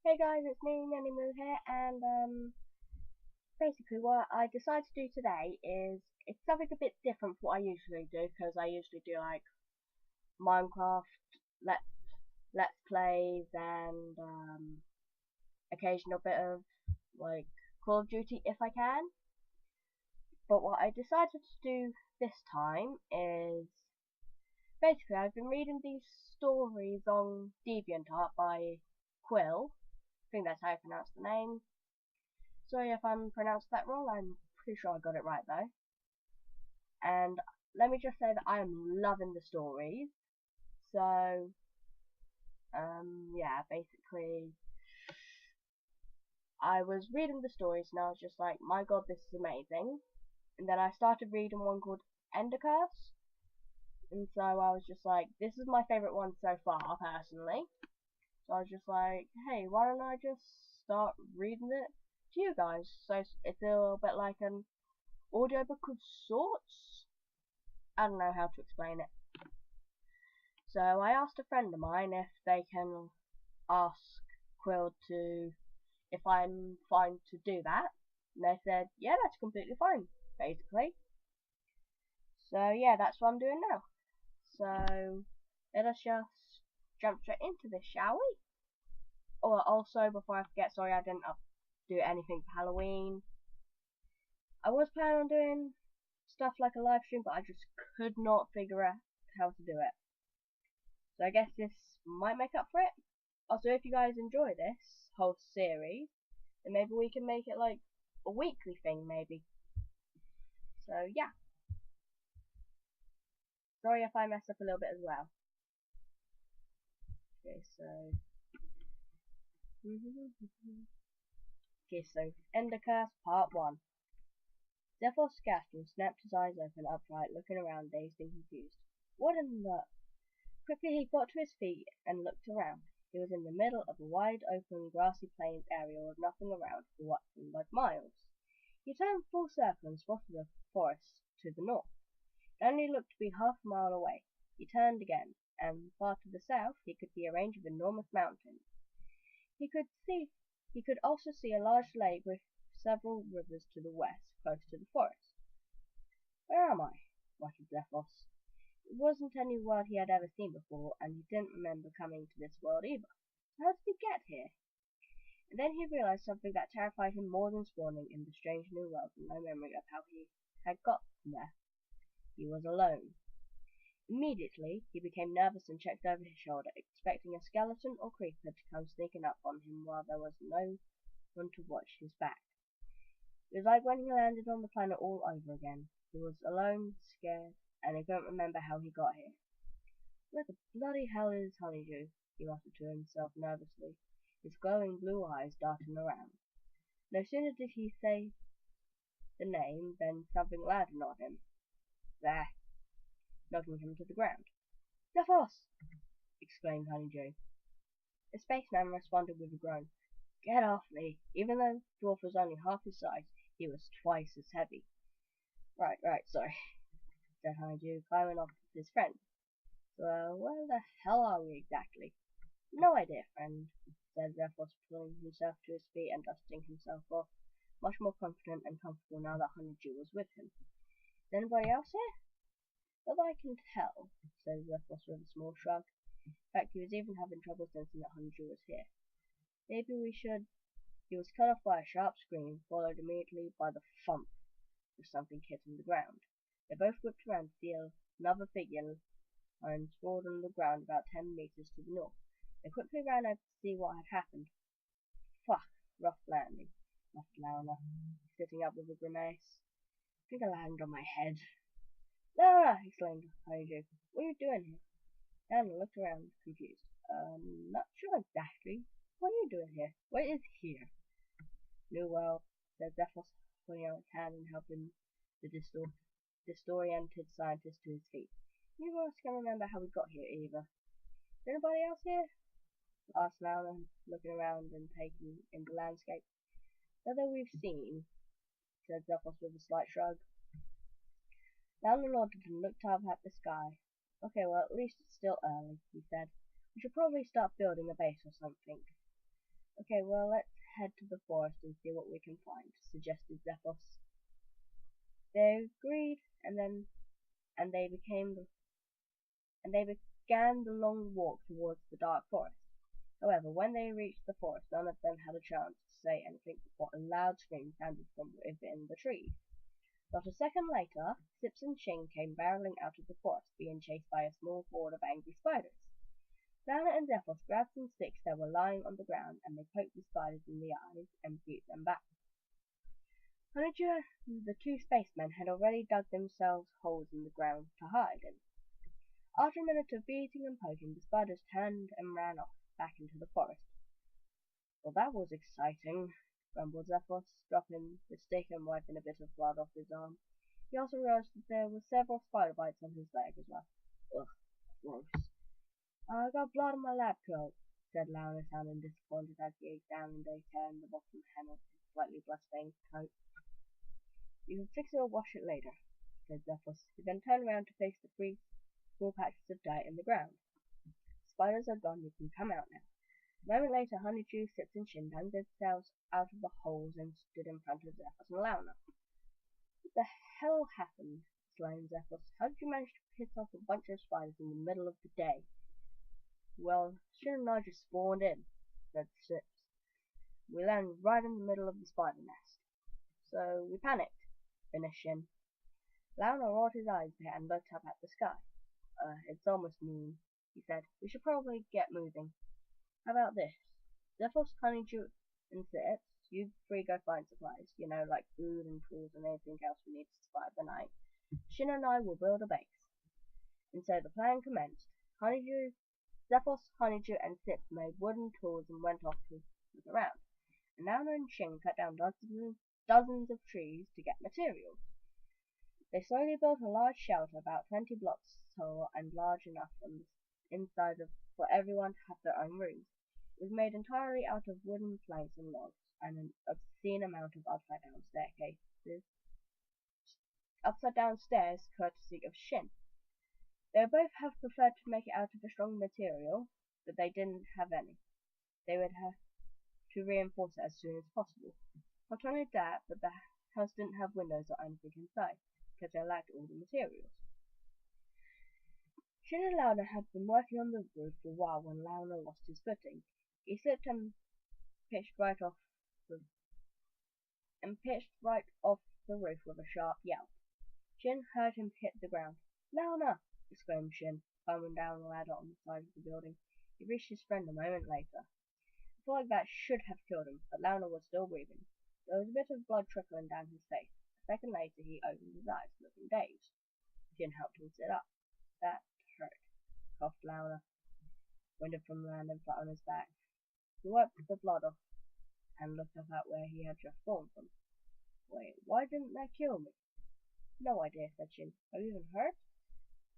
Hey guys, it's me, Moo here, and basically what I decided to do today is it's something a bit different from what I usually do, because I usually do like Minecraft let let's plays and occasional bit of like Call of Duty if I can. But what I decided to do this time is basically I've been reading these stories on Deviantart by Qille. I think that's how you pronounce the name. Sorry if I'm pronounced that wrong, I'm pretty sure I got it right though. And let me just say that I am loving the stories. So, yeah, basically, I was reading the stories and I was just like, my god, this is amazing. And then I started reading one called Deviantart. And so I was just like, this is my favourite one so far, personally. So I was just like, hey, why don't I just start reading it to you guys? So it's a little bit like an audiobook of sorts. I don't know how to explain it. So I asked a friend of mine if they can ask Quill to, if I'm fine to do that. And they said, yeah, that's completely fine, basically. So yeah, that's what I'm doing now. So let us just jump straight into this, shall we? Oh, also, before I forget, sorry I didn't do anything for Halloween. I was planning on doing stuff like a live stream, but I just could not figure out how to do it. So I guess this might make up for it. Also, if you guys enjoy this whole series, then maybe we can make it like a weekly thing, maybe. So yeah. Sorry if I mess up a little bit as well. Okay, so Endercast Part 1. Zephos gasped and snapped his eyes open upright, looking around, dazed and confused. What in the... Quickly he got to his feet and looked around. He was in the middle of a wide open grassy plains area with nothing around for what seemed like miles. He turned full circle and spotted a forest to the north. It only looked to be half a mile away. He turned again, and far to the south he could see a range of enormous mountains. He could also see a large lake with several rivers to the west, close to the forest. Where am I? Muttered Zephos. It wasn't any world he had ever seen before, and he didn't remember coming to this world either. So how did he get here? And then he realized something that terrified him more than spawning in the strange new world, and no memory of how he had got there. He was alone. Immediately, he became nervous and checked over his shoulder, expecting a skeleton or creeper to come sneaking up on him while there was no one to watch his back. It was like when he landed on the planet all over again. He was alone, scared, and he couldn't remember how he got here. Where the bloody hell is Honeydew? He muttered to himself nervously, his glowing blue eyes darting around. No sooner did he say the name than something landed on him. There, knocking him to the ground. Zephos! Exclaimed Honeydew. The spaceman responded with a groan. Get off me! Even though the dwarf was only half his size, he was twice as heavy. Right, sorry, said Honeydew, climbing off with his friend. So, where the hell are we exactly? No idea, friend, said Zephos, pulling himself to his feet and dusting himself off, much more confident and comfortable now that Honeydew was with him. Is anybody else here? Not that I can tell, said Zephos with a small shrug. In fact, he was even having trouble sensing that Honeydew was here. Maybe we should... He was cut off by a sharp scream, followed immediately by the thump of something hitting the ground. They both whipped around to see another figure lying sprawled on the ground about 10 meters to the north. They quickly ran over to see what had happened. Fuck, rough landing, muttered Launa, sitting up with a grimace. I think I landed on my head. Ah! Exclaimed Honeydew. What are you doing here? Launa looked around, confused. Not sure exactly. What are you doing here? What is here? New world, said Zephos, putting out his hand and helping the disoriented scientist to his feet. Neither of us can remember how we got here either. Is anybody else here? Asked Launa, looking around and taking in the landscape. Whether we've seen, said Zephos with a slight shrug. Launa nodded and looked up at the sky. Okay, well, at least it's still early, he said. We should probably start building a base or something. Okay, well, let's head to the forest and see what we can find, suggested Xephos. They agreed, and they began the long walk towards the dark forest. However, when they reached the forest, none of them had a chance to say anything before a loud scream sounded from within the trees. Not a second later, Sips and Shin came barreling out of the forest, being chased by a small horde of angry spiders. Lana and Xephos grabbed some sticks that were lying on the ground, and they poked the spiders in the eyes and beat them back. Honeydew and the two spacemen had already dug themselves holes in the ground to hide in. After a minute of beating and poking, the spiders turned and ran off back into the forest. Well, that was exciting, grumbled Xephos, dropping the stick and wiping a bit of blood off his arm. He also realized that there were several spider bites on his leg as well. Ugh, gross. I got blood on my lab coat, said Lana, sounding disappointed as he examined a tear in the bottom hem of his slightly blood-stained coat. You can fix it or wash it later, said Xephos. He then turned around to face the three small patches of dirt in the ground. Spiders are gone, you can come out now. A moment later, Honeydew, Sips, and Shin dug themselves out of the holes and stood in front of Xephos and Lana. What the hell happened? exclaimed Xephos. How did you manage to piss off a bunch of spiders in the middle of the day? Well, Shin and I just spawned in, said Sips. We landed right in the middle of the spider nest. So we panicked, finished Shin. Lana rolled his eyes a bit and looked up at the sky. It's almost noon, he said. We should probably get moving. How about this? Xephos, Honeydew, and Sips, you three go find supplies, like food and tools and anything else we need to survive the night. Shin and I will build a base. And so the plan commenced. Xephos, Honeydew, and Sips made wooden tools and went off to look around. And Lana and Shin cut down dozens of trees to get materials. They slowly built a large shelter about 20 blocks tall and large enough on the inside for everyone to have their own rooms. It was made entirely out of wooden planks and logs, and an obscene amount of upside-down stairs courtesy of Shin. They would both have preferred to make it out of a strong material, but they didn't have any. They would have to reinforce it as soon as possible. Not only that, but the house didn't have windows or anything inside, because they lacked all the materials. Shin and Lana had been working on the roof for a while when Lana lost his footing. He slipped and pitched right off the roof with a sharp yelp. Shin heard him hit the ground. Lana! exclaimed Shin, climbing down the ladder on the side of the building. He reached his friend a moment later. A fall like that should have killed him, but Lana was still breathing. There was a bit of blood trickling down his face. A second later he opened his eyes, looking dazed. Shin helped him sit up. That hurt, coughed Lana, winded from landing flat on his back. He wiped the blood off and looked up at where he had just fallen from. Wait, why didn't that kill me? No idea, said Shin. Are you even hurt?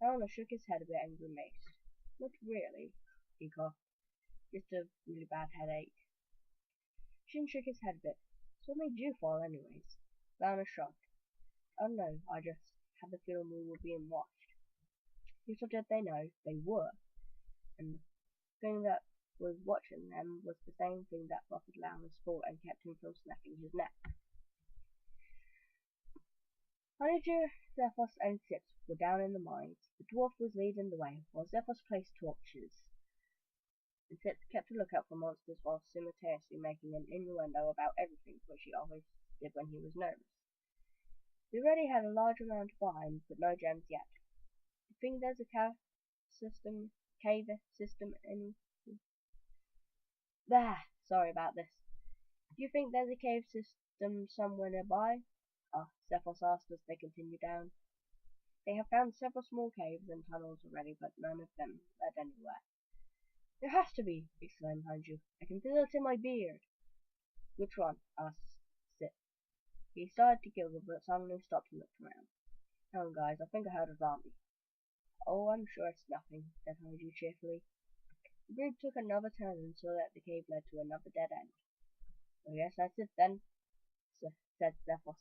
Lana shook his head a bit and grimaced. Not really, he coughed. Just a really bad headache. Shin shook his head a bit. So what made you fall anyways? Lana shrugged. Oh no, I just had the feeling we were being watched. Little did they know, they were. And the thing that was watching them was the same thing that blocked Lana's fall and kept him from snapping his neck. Honeydew, Xephos, and Sips were down in the mines. The dwarf was leading the way, while Xephos placed torches. And Sips kept a lookout for monsters while simultaneously making an innuendo about everything, which he always did when he was nervous. We already had a large amount behind, but no gems yet. Do you think there's a cave system sorry about this. Do you think there's a cave system somewhere nearby? Xephos asked as they continued down. They have found several small caves and tunnels already, but none of them led anywhere. There has to be, exclaimed Honeydew. I can feel it in my beard. Which one? asked Sip. He started to giggle, but suddenly stopped and looked around. Hang on, guys, I think I heard a zombie. Oh, I'm sure it's nothing, said Honeydew cheerfully. The group took another turn and saw that the cave led to another dead end. Oh yes, that's it then, said Xephos.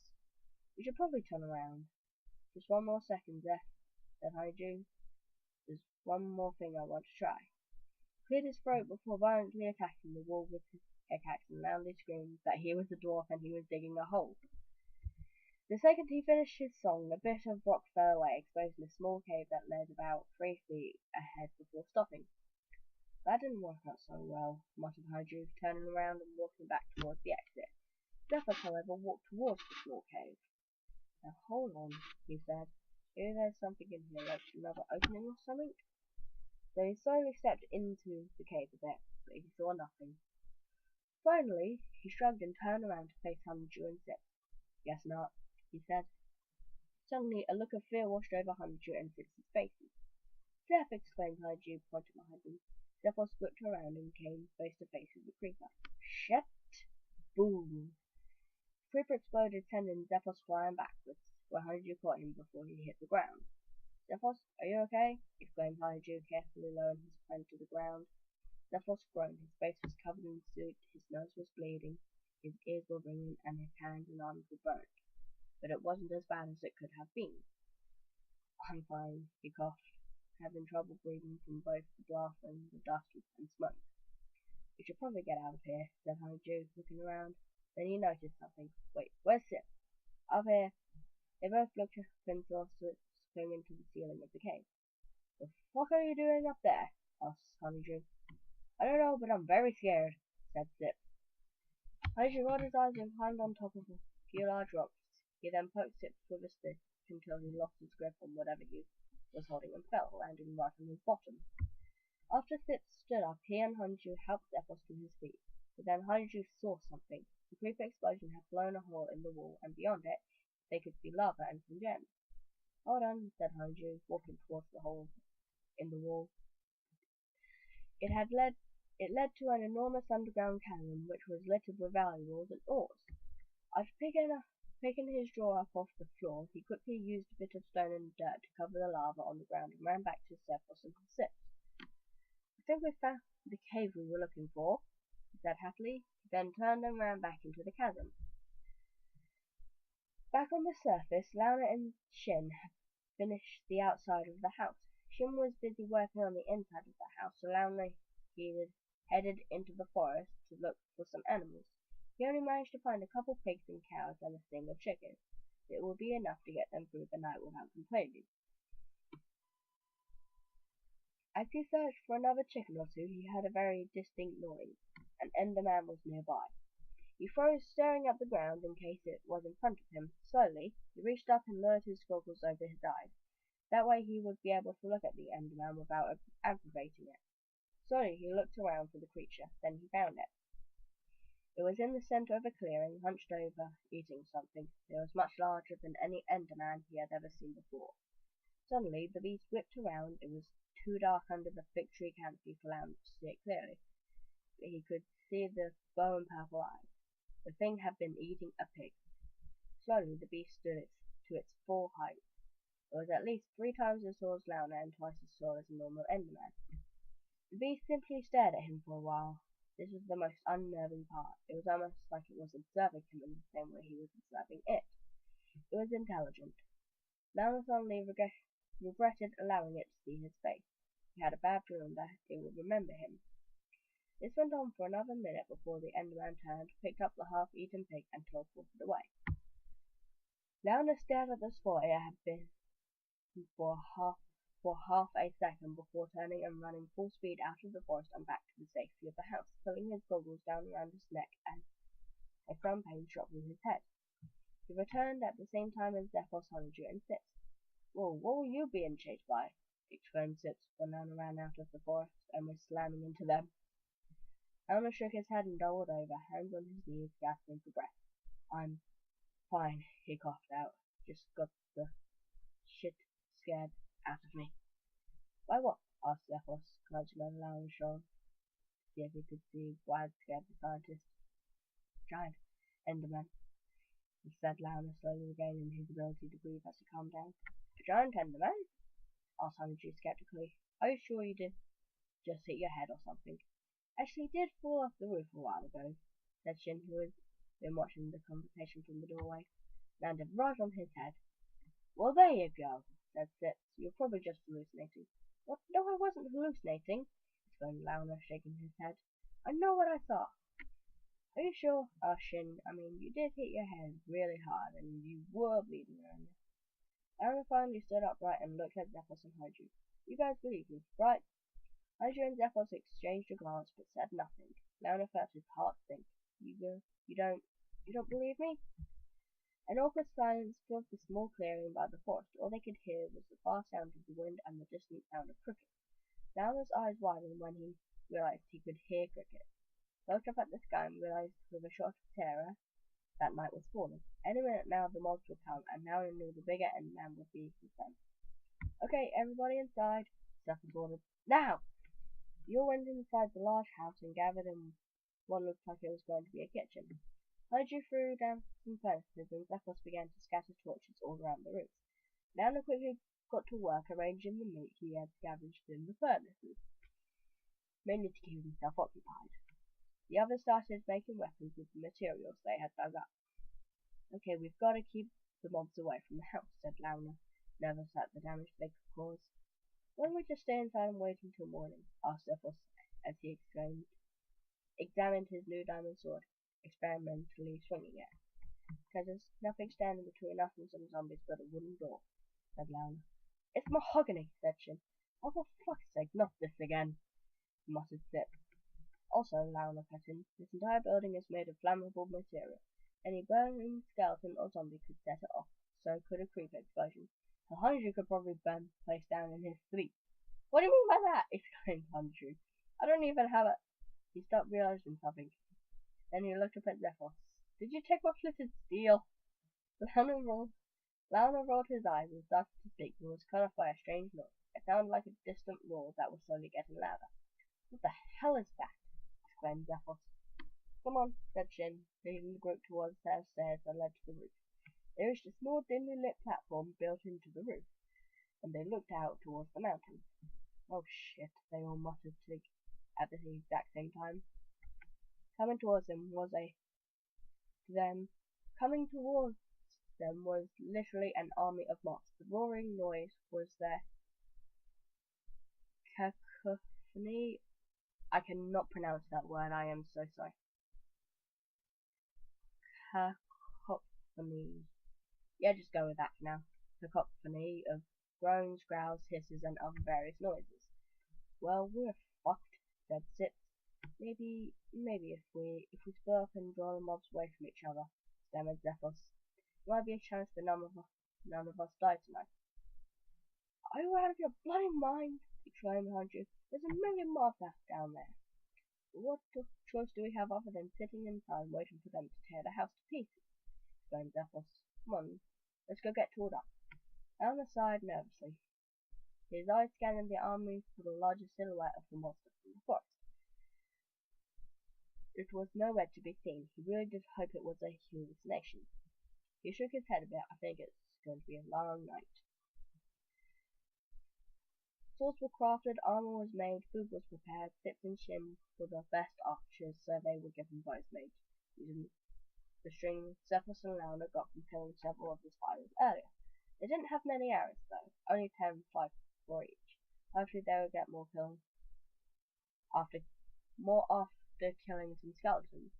We should probably turn around. Just one more second, said Honeydew. There's one more thing I want to try. cleared his throat before violently attacking the wall with his pickaxe and loudly screamed that he was a dwarf and he was digging a hole. The second he finished his song, a bit of rock fell away, exposing a small cave that led about 3 feet ahead before stopping. That didn't work out so well, muttered Hydru, turning around and walking back towards the exit. Zephos, however, walked towards the small cave. Now hold on, he said. Maybe there's something in here, like another opening or something? So he slowly stepped into the cave a bit, but he saw nothing. Finally, he shrugged and turned around to face Hydru and Sip. Guess not, he said. Suddenly, a look of fear washed over Hydru and Sip's faces. Zeph, exclaimed Hydru, pointing behind him. Zephos whipped around and came face to face with the creeper. Shit! Boom! The creeper exploded, sending Zephos flying backwards, where Hydru caught him before he hit the ground. Zephos, are you okay? Exclaimed Hydru, carefully lowering his friend to the ground. Zephos groaned. His face was covered in soot, his nose was bleeding, his ears were ringing, and his hands and arms were burnt. But it wasn't as bad as it could have been. I'm fine, he coughed, having trouble breathing from both the blast and the dust and smoke. We should probably get out of here, said Hydru, looking around. Then he noticed something. Wait, where's Sip? Up here. They both looked up and saw Sip clinging to the ceiling of the cave. The fuck are you doing up there? Asked Hydru. I don't know, but I'm very scared, said Sip. Hydru rolled his eyes and climbed on top of a few large rocks. He then poked Sip with a stick until he lost his grip on whatever he was holding and fell, landing right on his bottom. After Sip stood up, he and Hydru helped Zephos to his feet. But then Hydru saw something. The creeper explosion had blown a hole in the wall, and beyond it, they could see lava and some gems. Hold on, said Hydru, walking towards the hole in the wall. It led to an enormous underground cavern, which was littered with valuables and ores. After picking his drawer up off the floor, he quickly used a bit of stone and dirt to cover the lava on the ground and ran back to Zephos and Sip. I think we found the cave we were looking for, he said happily. He then turned and ran back into the chasm. Back on the surface, Launa and Shin had finished the outside of the house. Shin was busy working on the inside of the house, so Launa headed into the forest to look for some animals. He only managed to find a couple pigs and cows and a string of chickens. It would be enough to get them through the night without complaining. As he searched for another chicken or two, he heard a very distinct noise. An Enderman was nearby. He froze, staring at the ground in case it was in front of him. Slowly, he reached up and lowered his goggles over his eyes. That way he would be able to look at the Enderman without aggravating it. Slowly he looked around for the creature. Then he found it. It was in the center of a clearing, hunched over, eating something. It was much larger than any Enderman he had ever seen before. Suddenly, the beast whipped around. It was too dark under the thick tree canopy for Lamb to see it clearly, but he could see the bow and purple eyes. The thing had been eating a pig. Slowly, the beast stood to its full height. It was at least 3 times as tall as Launa and twice as tall as a normal Enderman. The beast simply stared at him for a while. This was the most unnerving part. It was almost like it was observing him in the same way he was observing it. It was intelligent. Launa suddenly regretted allowing it to see his face. He had a bad feeling that it would remember him. This went on for another minute before the Enderman turned, picked up the half-eaten pig, and teleported away. Launa stared at the spot it had been for half a second before turning and running full speed out of the forest and back to the safety of the house, pulling his goggles down around his neck as a some pain shot through his head. He returned at the same time as Zephos, Hydru, and Sip. Whoa, what were you being chased by? Exclaimed Sip when Launa ran out of the forest and was slamming into them. Launa shook his head and doubled over, hands on his knees, gasping for breath. I'm fine, he coughed out. Just got the shit scared out of me. By what? Asked Zephos, crouching over Launa's shoulder to see if he could see why it scared the scientist. Giant Enderman, said Launa, slowly regaining his ability to breathe as he calmed down. A giant Enderman? Asked Hydru skeptically. Are you sure you did just hit your head or something? Actually did fall off the roof a while ago, said Shin, who had been watching the conversation from the doorway. Landed right on his head. Well, there you go, said Sip. You're probably just hallucinating. What? No, I wasn't hallucinating. It's exclaimed Launa, shaking his head. I know what I saw. Are you sure? Asked Shin. I mean, you did hit your head really hard, and you were bleeding earlier. Launa finally stood upright and looked at Zephyr and Hydru. You guys believe me, right? Hydru and Zephyr exchanged a glance, but said nothing. Launa felt his heart sink. You don't believe me? An awkward silence filled the small clearing by the forest. All they could hear was the far sound of the wind and the distant sound of cricket. Launa's eyes widened when he realized he could hear cricket. He looked up at the sky and realized with a shock of terror that night was falling. Any minute now the mobs would come, and Launa knew the bigger end man would be his son. Okay, everybody inside, Zephyr ordered. Now! They all went inside the large house and gathered in what looked like it was going to be a kitchen. Hydru threw down some furnaces, and Zephyr began to scatter torches all around the rooms. Launa quickly got to work arranging the meat he had scavenged in the furnaces, mainly to keep himself occupied. The others started making weapons with the materials they had dug up. Okay, we've got to keep the mobs away from the house, said Launa, nervous at the damage they could cause. Why don't we just stay inside and wait until morning? Asked Zephyr as he examined his new diamond sword, experimentally swinging it. Because there's nothing standing between us and some zombies but a wooden door, said Launa. It's mahogany, said Shin. Oh, for fuck's sake, not this again, muttered Zip. Also, Launa cut in, this entire building is made of flammable material. Any burning skeleton or zombie could set it off, so could a creeper explosion. Hydru could probably burn the place down in his sleep. What do you mean by that? Exclaimed Hydru. I don't even have a... He stopped realizing something. Then he looked up at Zephyr. Did you take my flitted steel? Launa rolled his eyes and started to speak, but was cut off by a strange noise. It sounded like a distant roar that was slowly getting louder. What the hell is that? Exclaimed Zephyr. Come on, said Shin, leading the group towards a set of stairs that led to the roof. They reached a small, dimly lit platform built into the roof, and they looked out towards the mountains. Oh shit, they all muttered at the exact same time. Coming towards them was literally an army of mobs. The roaring noise was their cacophony. I cannot pronounce that word, I am so sorry. Cacophony. Yeah, just go with that for now. Cacophony of groans, growls, hisses, and other various noises. Well, we're fucked, said Zip. Maybe if we split up and draw the mobs away from each other, stammered Zephyr. There might be a chance that none of us die tonight. Are you out of your bloody mind? Exclaimed Hydru. There's a million mobs down there. What choice do we have other than sitting inside waiting for them to tear the house to pieces? Exclaimed Zephyr. Come on, let's go get tooled up. Launa sighed nervously. His eyes scanning the army for the larger silhouette of the monster from the forest. It was nowhere to be seen. He really did hope it was a hallucination. He shook his head a bit. I think it's going to be a long night. Swords were crafted, armor was made, food was prepared. Zip and Shin were the best archers, so they were given bows made using the string Zephyr and Launa got from killing several of the spiders earlier. They didn't have many arrows though, only 10 fly for each. Hopefully they would get more after killing some skeletons.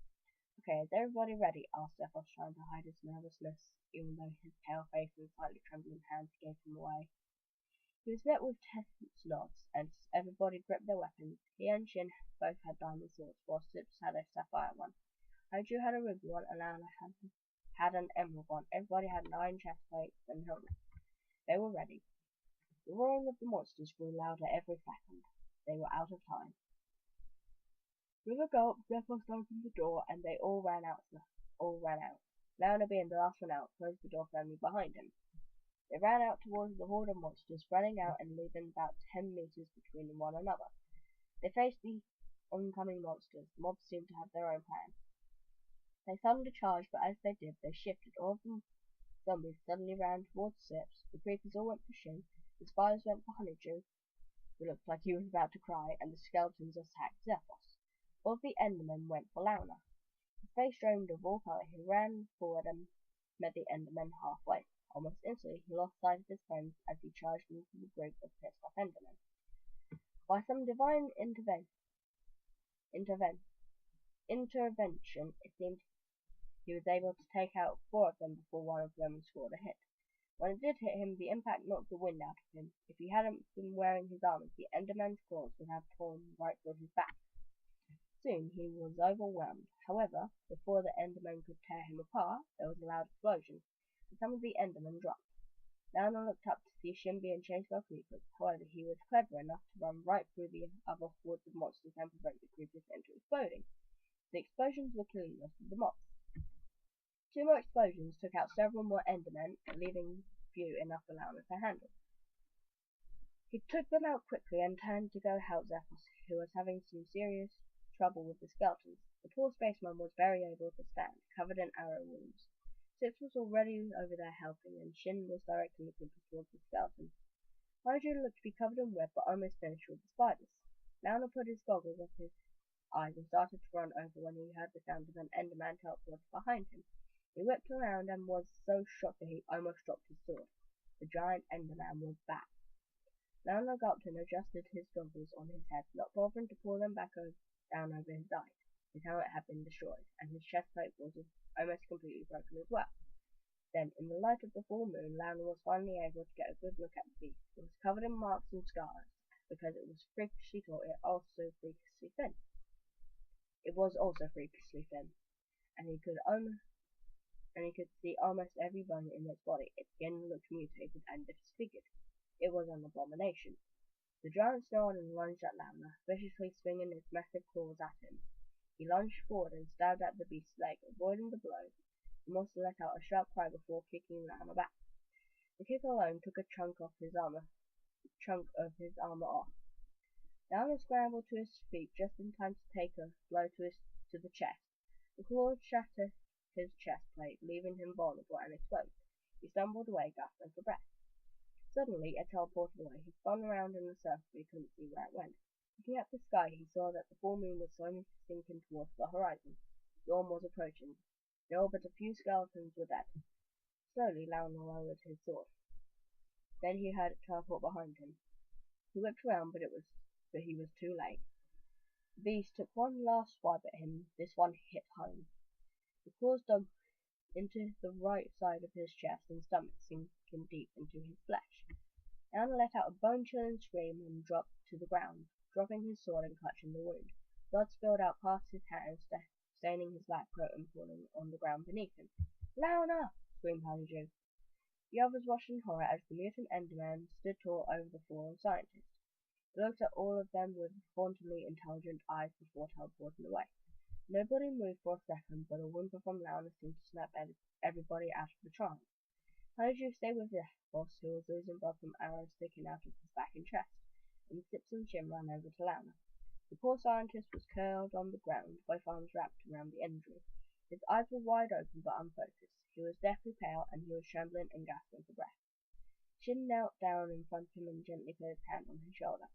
Okay, is everybody ready? Asked Zephyr, trying to hide his nervousness, even though his pale face and slightly trembling hands gave him away. He was met with tense nods, and everybody gripped their weapons. He and Shin both had diamond swords, while Sips had a sapphire one. Hydru had a ruby one, and Launa had an emerald one. Everybody had 9 chest plates and helmets. They were ready. The roaring of the monsters grew louder every second. They were out of time. With a gulp, Zephyr opened the door, and they all ran out. Launa, being the last one out, closed the door firmly behind him. They ran out towards the horde of monsters, spreading out and leaving about 10 meters between one another. They faced the oncoming monsters. The mobs seemed to have their own plan. They suddenly charged, but as they did, they shifted. All of the zombies suddenly ran towards Sips. The creepers all went for Shin. The spiders went for Hydru, who looked like he was about to cry, and the skeletons attacked Zephyr. All of the Endermen went for Launa. His face drained of all color. He ran forward and met the Endermen halfway. Almost instantly, he lost sight of his friends as he charged into the group of pissed-off Endermen. By some divine intervention, it seemed he was able to take out 4 of them before one of them scored a hit. When it did hit him, the impact knocked the wind out of him. If he hadn't been wearing his armor, the Enderman's claws would have torn right through his back. Soon he was overwhelmed. However, before the Enderman could tear him apart, there was a loud explosion, and some of the Endermen dropped. Lionel looked up to see Shin being chased by creepers. However, he was clever enough to run right through the other hordes of monsters and prevent the creepers from exploding. The explosions were killing most of the mobs. 2 more explosions took out several more Endermen, leaving few enough for Lionel to handle. He took them out quickly and turned to go help Zephos, who was having some serious trouble with the skeletons. The poor spaceman was barely able to stand, covered in arrow wounds. Six was already over there helping, and Shin was directing the creepers towards the skeletons. Hydra looked to be covered in web, but almost finished with the spiders. Lionel put his goggles up his eyes and started to run over when he heard the sound of an Enderman teleport behind him. He whipped around and was so shocked that he almost dropped his sword. The giant Enderman was back. Lionel gulped and adjusted his goggles on his head, not bothering to pull them back down over his eyes. His helmet had been destroyed, and his chest plate was almost completely broken as well. Then, in the light of the full moon, Lionel was finally able to get a good look at the beast. It was covered in marks and scars, because it was freakishly tall. It was also freakishly thin, and he could see almost every bone in its body. Its skin looked mutated and disfigured. It was an abomination. The giant snarled and lunged at Lionel, viciously swinging his massive claws at him. He lunged forward and stabbed at the beast's leg, avoiding the blow. The monster let out a sharp cry before kicking Lionel back. The kick alone took a chunk of his armor off. Lionel scrambled to his feet just in time to take a blow to the chest. The claws shattered his chest plate, leaving him vulnerable and exposed. He stumbled away, gasping for breath. Suddenly, it teleported away. He spun around in the surface, but he couldn't see where it went. Looking at the sky, he saw that the full moon was slowly sinking towards the horizon. Dawn was approaching. All but a few skeletons were dead. Slowly, Lionel lowered his sword. Then he heard it teleport behind him. He whipped around, but he was too late. The beast took one last swipe at him. This one hit home. The claws dug into the right side of his chest and stomach, sinking deep into his flesh. Lionel let out a bone-chilling scream and dropped to the ground, dropping his sword and clutching the wound. Blood spilled out past his hands, staining his lab coat and falling on the ground beneath him. "Lionel!" screamed Hydra. The others watched in horror as the mutant Enderman stood tall over the fallen scientist. He looked at all of them with hauntingly intelligent eyes before teleporting away. Nobody moved for a second, but a whimper from Lionel seemed to snap everybody out of the trance. Hydra stayed with Zephos, who was losing blood from arrows sticking out of his back and chest, and Sips and Shin ran over to Lionel. The poor scientist was curled on the ground, both arms wrapped around the injury. His eyes were wide open but unfocused. He was deathly pale, and he was trembling and gasping for breath. Shin knelt down in front of him and gently put his hand on his shoulder.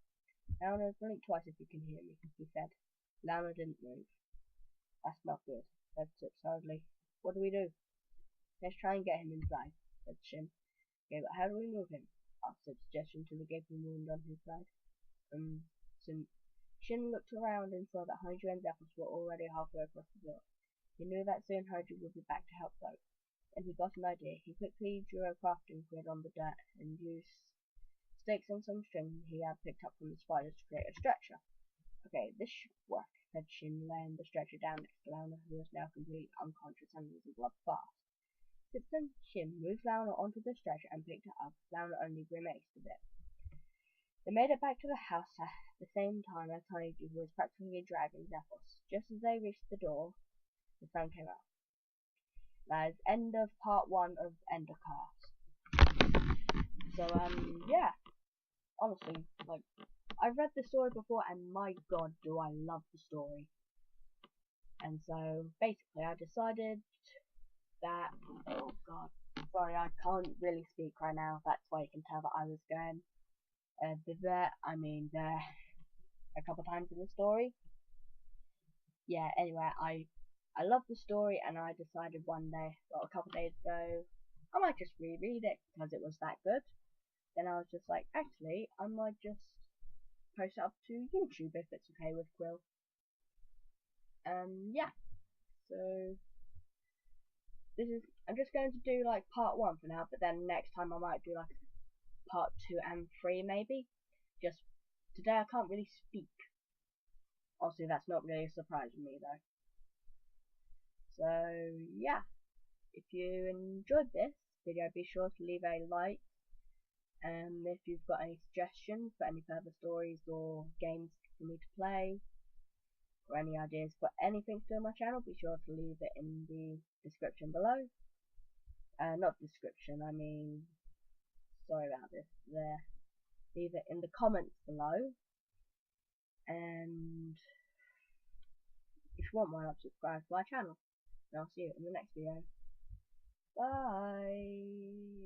"Lionel, blink twice if you can hear me," he said. Lionel didn't move. "That's not good," said Sips hurriedly. "What do we do?" "Let's try and get him inside," said Shin. "Okay, but how do we move him?" asked Sips, gesturing to the gaping wound on his side. Shin looked around and saw that Hydra and Zephos were already halfway across the field. He knew that soon Hydra would be back to help though. Then he got an idea. He quickly drew a crafting grid on the dirt and used sticks and some string he had picked up from the spiders to create a stretcher. "Okay, this should work," said Shin, laying the stretcher down next to Lionel, who was now completely unconscious and losing blood fast. Sips and Shin moved Lionel onto the stretcher and picked it up. Lionel only grimaced a bit. They made it back to the house at the same time as Honeydew, who was practically dragging Zephos. Just as they reached the door, the sun came out. That is end of part 1 of Endercast. So, yeah. Honestly, I've read the story before, and my god, do I love the story. And so, basically, I decided that, oh god, sorry, I can't really speak right now, that's why you can tell that I was going there a couple times in the story. Yeah, anyway, I love the story, and I decided one day, well, a couple days ago, I might just reread it because it was that good. Then I was just like, actually, I might just post it up to YouTube if it's okay with Qille. Yeah. So I'm just going to do like part 1 for now, but then next time I might do like part 2 and 3 maybe. Just today I can't really speak. Honestly, that's not really surprising me though. So yeah, if you enjoyed this video, be sure to leave a like. And if you've got any suggestions for any further stories or games for me to play, or any ideas for anything to do on my channel, be sure to leave it in the description below. Not description, I mean, sorry about this, there. Leave it in the comments below. And if you want more, subscribe to my channel. And I'll see you in the next video. Bye!